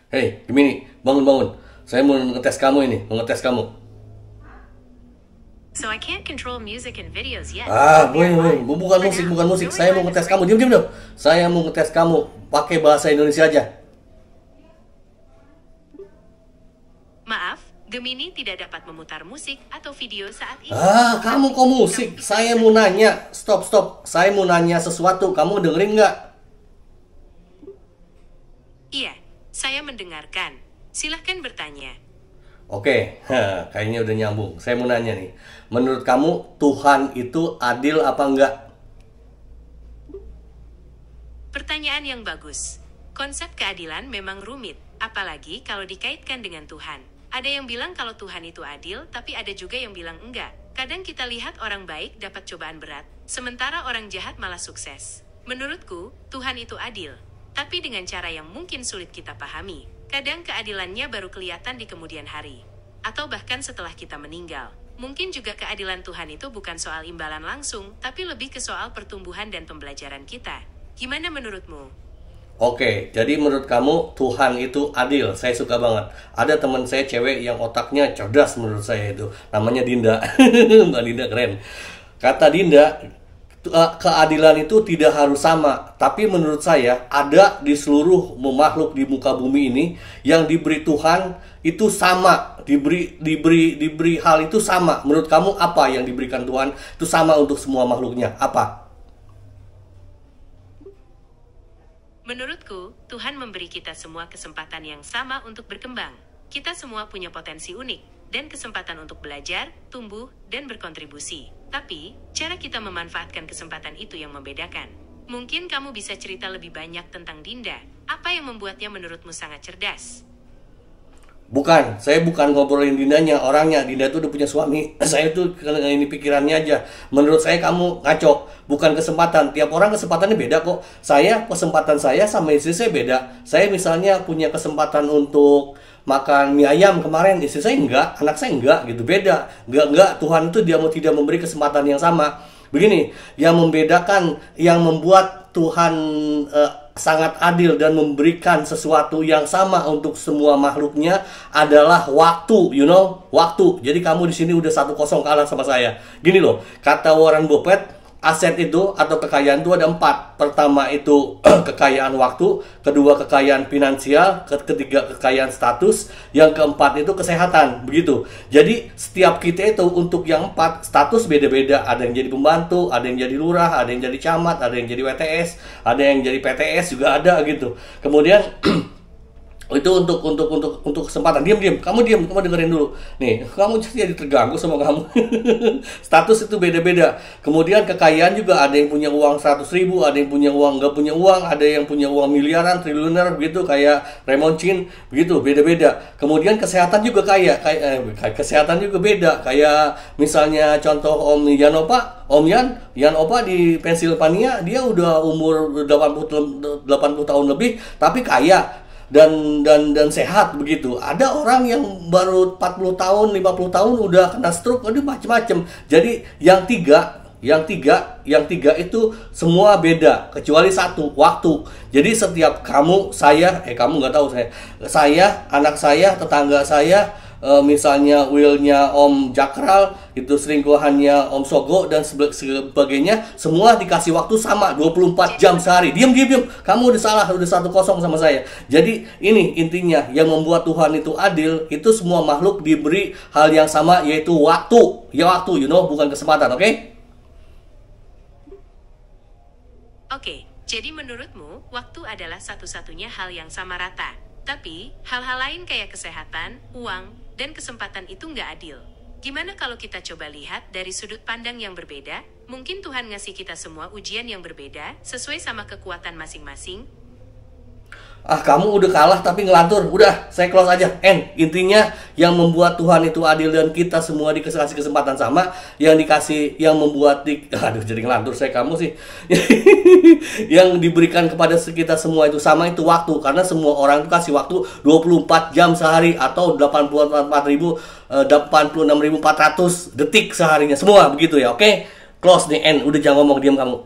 Hei, Gemini, bangun-bangun. Saya mau ngetes kamu ini, mau ngetes kamu. So I can't control music and videos yet. Bukan musik, bukan musik. Saya mau ngetes kamu, diam dong. Saya mau ngetes kamu, pakai bahasa Indonesia aja. Maaf, Gemini tidak dapat memutar musik atau video saat ini. Kamu kok musik? Saya mau nanya, stop. Saya mau nanya sesuatu, kamu dengerin nggak? Iya, saya mendengarkan. Silahkan bertanya. Oke, kayaknya udah nyambung. Saya mau nanya nih, menurut kamu Tuhan itu adil apa enggak? Pertanyaan yang bagus. Konsep keadilan memang rumit, apalagi kalau dikaitkan dengan Tuhan. Ada yang bilang kalau Tuhan itu adil, tapi ada juga yang bilang enggak. Kadang kita lihat orang baik dapat cobaan berat, sementara orang jahat malah sukses. Menurutku, Tuhan itu adil, tapi dengan cara yang mungkin sulit kita pahami. Kadang keadilannya baru kelihatan di kemudian hari, atau bahkan setelah kita meninggal. Mungkin juga keadilan Tuhan itu bukan soal imbalan langsung, tapi lebih ke soal pertumbuhan dan pembelajaran kita. Gimana menurutmu? Oke, jadi menurut kamu Tuhan itu adil. Saya suka banget. Ada teman saya cewek yang otaknya cerdas menurut saya itu. Namanya Dinda. Mbak Dinda keren. Kata Dinda, keadilan itu tidak harus sama, tapi menurut saya ada di seluruh makhluk di muka bumi ini yang diberi Tuhan itu sama, diberi hal itu sama. Menurut kamu apa yang diberikan Tuhan itu sama untuk semua makhluknya? Apa? Menurutku, Tuhan memberi kita semua kesempatan yang sama untuk berkembang. Kita semua punya potensi unik dan kesempatan untuk belajar, tumbuh, dan berkontribusi. Tapi, cara kita memanfaatkan kesempatan itu yang membedakan. Mungkin kamu bisa cerita lebih banyak tentang Dinda. Apa yang membuatnya menurutmu sangat cerdas? Bukan, saya bukan ngobrolin Dindanya, orangnya. Dinda itu udah punya suami. Saya tuh ini pikirannya aja. Menurut saya kamu ngaco, bukan kesempatan. Tiap orang kesempatannya beda kok. Kesempatan saya sama istri saya beda. Saya misalnya punya kesempatan untuk makan mie ayam kemarin, istri saya enggak, anak saya enggak, gitu. Beda. Enggak, Tuhan itu tidak memberi kesempatan yang sama. Begini, yang membedakan, yang membuat Tuhan sangat adil dan memberikan sesuatu yang sama untuk semua makhluknya adalah waktu, waktu. Jadi kamu di sini udah 1-0 kalah sama saya. Gini loh, kata Warren Buffett, aset itu atau kekayaan itu ada 4. Pertama itu kekayaan waktu, kedua kekayaan finansial, ketiga kekayaan status, yang keempat itu kesehatan, begitu. Jadi setiap kita itu untuk yang 4 status beda-beda. Ada yang jadi pembantu, ada yang jadi lurah, ada yang jadi camat, ada yang jadi WTS, ada yang jadi PTS juga ada gitu. Kemudian itu untuk kesempatan. Diam, kamu dengerin dulu nih, kamu jadi terganggu sama kamu. Status itu beda-beda. Kemudian kekayaan juga ada yang punya uang 100.000, ada yang punya uang nggak punya uang, ada yang punya uang miliaran, triliuner begitu, kayak Raymond Chin begitu, beda-beda. Kemudian kesehatan juga kesehatan juga beda, kayak misalnya contoh Om Yan Opa di Pennsylvania, dia udah umur 80 tahun lebih tapi kaya dan sehat begitu. Ada orang yang baru 40 tahun, 50 tahun udah kena stroke, aduh macem-macem. Jadi yang tiga itu semua beda kecuali satu, waktu. Jadi setiap kamu, kamu nggak tahu, saya, anak saya, tetangga saya, misalnya Willnya Om Jakral, itu selingkuhannya Om Sogo dan sebagainya, semua dikasih waktu sama 24 jam sehari. Diam. Kamu udah salah, udah 1-0 sama saya. Jadi ini intinya yang membuat Tuhan itu adil, itu semua makhluk diberi hal yang sama, yaitu waktu. Ya waktu, bukan kesempatan, oke? Oke, jadi menurutmu, waktu adalah satu-satunya hal yang sama rata. Tapi, hal-hal lain kayak kesehatan, uang, dan kesempatan itu nggak adil. Gimana kalau kita coba lihat dari sudut pandang yang berbeda? Mungkin Tuhan ngasih kita semua ujian yang berbeda, sesuai sama kekuatan masing-masing. Kamu udah kalah tapi ngelantur. Udah, saya close aja. Intinya yang membuat Tuhan itu adil dan kita semua dikasih kesempatan sama, yang membuat jadi ngelantur kamu sih. Yang diberikan kepada kita semua itu sama, itu waktu. Karena semua orang itu kasih waktu 24 jam sehari atau 86.400 detik seharinya. Semua begitu ya, oke? Close nih, udah jangan ngomong, diam kamu.